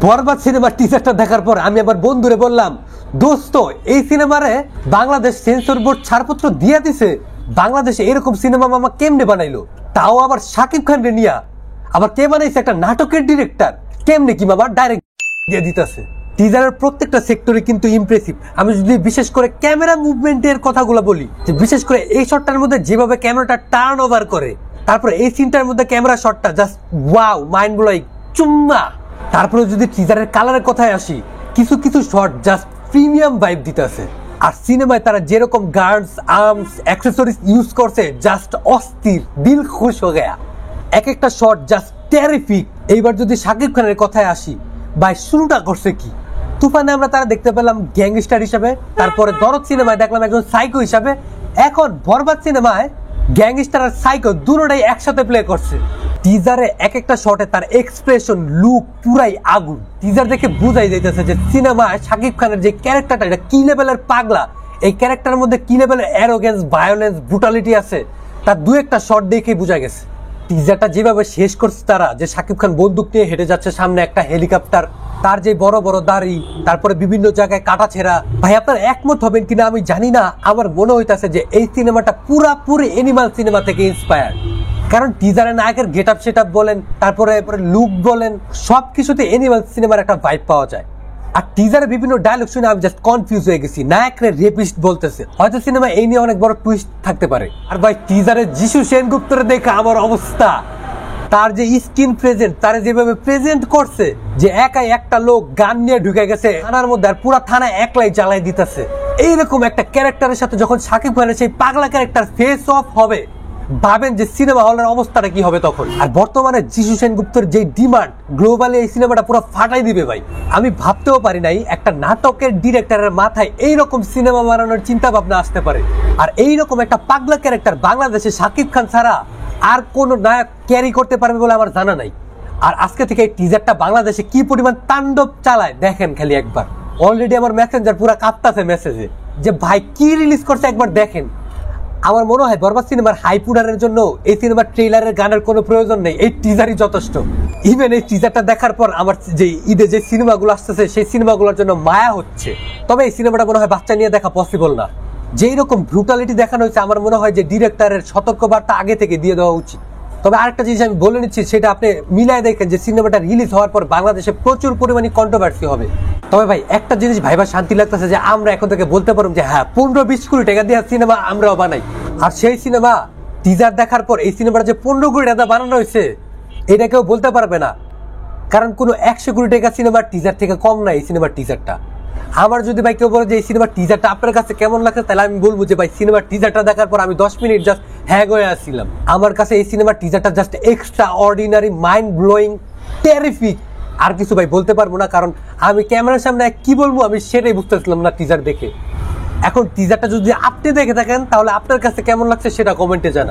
বরবাদ সিনেমার টিজারটা দেখার পর আমি আবার বন্ধুরে বললাম, দোস্ত এই সিনেমারে বাংলাদেশ সেন্সর বোর্ড ছাড়পত্র দিয়ে দিছে। বাংলাদেশে এরকম সিনেমা মামা কেমনে বানাইলো, তাও আবার শাকিব খান রে নিয়া। আবার কে বানাইছে, একটা নাটকের ডিরেক্টর। কেমনে কি মামা ডাইরেক্ট দিয়ে দিতেছে। টিজারের প্রত্যেকটা সেক্টরে কিন্তু ইমপ্রেসিভ। আমি যদি বিশেষ করে ক্যামেরা মুভমেন্টের কথাগুলো বলি, যে বিশেষ করে এই শটটার মধ্যে যেভাবে ক্যামেরাটা টার্ন ওভার করে, তারপরে এই সিনটার মধ্যে ক্যামেরা শটটা জাস্ট ওয়াও, মাইন্ড ব্লোয়িং, চুম্মা। তারপরে যদি টিজারের কালারের কথায় আসি, কিছু কিছু শট জাস্ট প্রিমিয়াম ভাইব দিতেছে। আর সিনেমায় তারা যেরকম গার্ডস, আর্মস, অ্যাক্সেসরিজ ইউজ করছে, জাস্ট অস্থির, দিল খুশ হয়ে গেয়া। এক একটা শট জাস্ট টেরিফিক। এইবার যদি শাকিব খানের কথায় আসি, ভাই শুরুটা করছে কি, তুফানে আমরা তারা দেখতে পেলাম গ্যাংস্টার হিসাবে, তারপরে দরদ সিনেমায় দেখলাম একজন সাইকো হিসাবে, এখন বরবাদ সিনেমায় গ্যাংস্টার আর সাইকো দুটোটাই একসাথে প্লে করছে। টিজারে এক একটা শটে তার এক্সপ্রেশন, লুক পুরাই আগুন। টিজার দেখে বুঝাই যাইতেছে যে সিনেমায় শাকিব খানের যে ক্যারেক্টারটা, এটা কি লেভেলের পাগলা, এই ক্যারেক্টারের মধ্যে কি লেভেলের অ্যারোগেন্স, ভায়োলেন্স, ব্রুটালিটি আছে, তার দু একটা শট দেখেই বোঝা গেছে। টিজারটা যেভাবে শেষ করছে তারা, যে শাকিব খান বন্দুক নিয়ে হেঁটে যাচ্ছে, সামনে একটা হেলিকপ্টার, তার যে বড় বড় দাড়ি, তারপরে বিভিন্ন জায়গায় কাটা ছেঁড়া। ভাই আপনারা একমত হবেন কিনা আমি জানি না, আমার মনে হইতাছে যে এই সিনেমাটা পুরাপুরি অ্যানিমাল সিনেমা থেকে ইন্সপায়ার্ড। কারণ টিজারে নায়কের গেট আপ সেট আপ বলেন, তারপরে লুক বলেন, সবকিছুতে অ্যানিমাল সিনেমার একটা ভাইব পাওয়া যায়। আর টিজারে বিভিন্ন ডায়লগ শুনে আমি জাস্ট কনফিউজ হয়ে গেছি। নায়করে রেপিস্ট বলতেছে, হয়তো সিনেমা এই নিয়ে অনেক বড় টুইস্ট থাকতে পারে। আর ভাই টিজারে যিশু সেনগুপ্তরে দেখে আমার অবস্থা, তার যে স্ক্রিন প্রেজেন্ট, তার যেভাবে প্রেজেন্ট করছে, যে একাই একটা লোক গান নিয়ে ঢুকে গেছে থানার মধ্যে, আর পুরা থানা একলাই জ্বালাই দিতেছে। এইরকম একটা ক্যারেক্টারের সাথে যখন শাকিব খানের সেই পাগলা ক্যারেক্টার ফেস অফ হবে, ভাবেন যে সিনেমা হলের অবস্থাটা কি হবে তখন। আর বর্তমানে যিশু সেনগুপ্তর যে ডিমান্ড, গ্লোবালি এই সিনেমাটা পুরো ফাটাই দিবে ভাই। আমি ভাবতেও পারি নাই একটা নাটকের ডিরেক্টরের মাথায় এইরকম সিনেমা বানানোর চিন্তা ভাবনা আসতে পারে। আর এইরকম একটা পাগলা ক্যারেক্টার বাংলাদেশে শাকিব খান ছাড়া আর কোন নায়ক ক্যারি করতে পারবে বলে আমার জানা নাই। আর আজকে থেকে এই টিজারটা বাংলাদেশে কি পরিমাণ তাণ্ডব চালায় দেখেন খালি একবার। অলরেডি আমার মেসেঞ্জার পুরো কাঁপতাছে মেসেজে, যে ভাই কি রিলিজ করছে একবার দেখেন। আমার মনে হয় বরবাদ সিনেমার হাইপ উঠানোর জন্য এই সিনেমার ট্রেইলারের গানের কোনো প্রয়োজন নেই, এই টিজারই যথেষ্ট। ইভেন এই টিজারটা দেখার পর আমার যে ঈদে যে সিনেমাগুলো আসতেছে, সেই সিনেমাগুলোর জন্য মায়া হচ্ছে। তবে এই সিনেমাটা মনে হয় বাচ্চা নিয়ে দেখা পসিবল না। যেই রকম ব্রুটালিটি দেখানো হয়েছে, আমার মনে হয় যে ডিরেক্টরের সতর্কবার্তা আগে থেকে দিয়ে দেওয়া উচিত। তবে আরেকটা জিনিস আমি বলে নিচ্ছি, সেটা আপনি মিলায় দেখেন যে সিনেমাটা রিলিজ হওয়ার পর বাংলাদেশে প্রচুর পরিমাণে কন্ট্রোভার্সি হবে। তবে ভাই একটা জিনিস ভাইবা শান্তি লাগতেছে, যে আমরা এখন থেকে বলতে পারবো যে হ্যাঁ 15-20 কোটি টাকা দিয়ে সিনেমা আমরাও বানাই। আর সেই সিনেমা টিজার দেখার পর এই সিনেমাটা যে 15 কোটি টাকা বানানো হয়েছে, এটা কেউ বলতে পারবে না। কারণ কোনো 100 কোটি টাকা সিনেমার টিজার থেকে কম না এই সিনেমার টিজারটা। আমার যদি ভাই কেউ বলে যে এই সিনেমার টিজারটা আপনার কাছে কেমন লাগছে, তাহলে আমি বলবো যে ভাই সিনেমার টিজারটা দেখার পর আমি 10 মিনিট জাস্ট হ্যাং হয়ে আসছিলাম। আমার কাছে এই সিনেমার টিজারটা just extraordinary, mind blowing, terrific. আর কিছু ভাই বলতে পারবো না, কারণ আমি ক্যামেরার সামনে কি বলবো আমি সেটাই বুঝতেছিলাম না টিজার দেখে। এখন টিজারটা যদি আপনি দেখে থাকেন, তাহলে আপনার কাছে কেমন লাগছে সেটা কমেন্টে জানান।